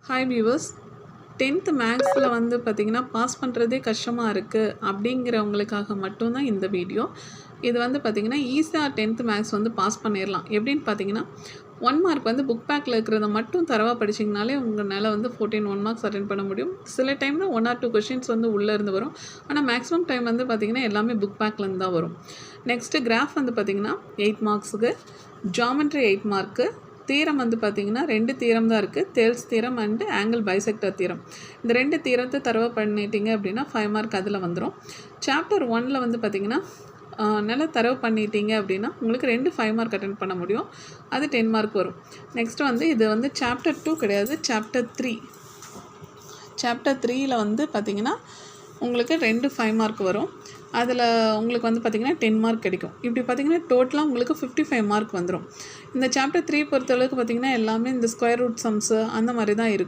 Hi viewers, 10th மேக்ஸில் வந்து பார்த்திங்கன்னா பாஸ் பண்ணுறதே கஷ்டமாக இருக்குது அப்படிங்கிறவங்களுக்காக மட்டும்தான் இந்த வீடியோ. இது வந்து பார்த்திங்கன்னா ஈஸியாக 10th மேக்ஸ் வந்து பாஸ் பண்ணிடலாம். எப்படின்னு பார்த்தீங்கன்னா 1 மார்க் வந்து புக் பேக்கில் இருக்கிறத மட்டும் தரவாக படிச்சிங்கனாலே உங்களால் வந்து 14 1 மார்க்ஸ் அட்டென்ட் பண்ண முடியும். சில டைமில் 1 or 2 கொஷின்ஸ் வந்து உள்ளேருந்து வரும். ஆனால் மேக்ஸிமம் டைம் வந்து பார்த்திங்கன்னா எல்லாமே புக் பேக்லேருந்து தான் வரும். நெக்ஸ்ட்டு கிராஃப் வந்து பார்த்திங்கன்னா 8 மார்க்ஸுக்கு, ஜாமெட்ரி 8 மார்க்கு, தீரம் வந்து பார்த்திங்கன்னா 2 தீரம் தான் இருக்குது, தேல்ஸ் தீரம் அண்டு ஆங்கிள் பைசெக்டர் தீரம். இந்த 2 தீரத்தை தரவாக பண்ணிட்டீங்க அப்படின்னா 5 மார்க் அதில் வந்துடும். சாப்டர் 1ல் வந்து பார்த்திங்கன்னா நல்லா தரவு பண்ணிட்டீங்க அப்படின்னா உங்களுக்கு 2 5 மார்க் அட்டென்ட் பண்ண முடியும். அது 10 மார்க் வரும். நெக்ஸ்ட்டு வந்து இது வந்து சாப்டர் 2 கிடையாது, சாப்டர் 3. சாப்டர் 3ல் வந்து பார்த்திங்கன்னா உங்களுக்கு 2 5 மார்க் வரும். அதில் உங்களுக்கு வந்து பார்த்திங்கன்னா 10 மார்க் கிடைக்கும். இப்படி பார்த்திங்கன்னா டோட்டலாக உங்களுக்கு 55 மார்க் வந்துடும். இந்த சாப்டர் 3 பொறுத்தளவுக்கு பார்த்திங்கன்னா எல்லாமே இந்த ஸ்கொயர் ரூட் சம்ஸு அந்த மாதிரி தான் இருக்கும்.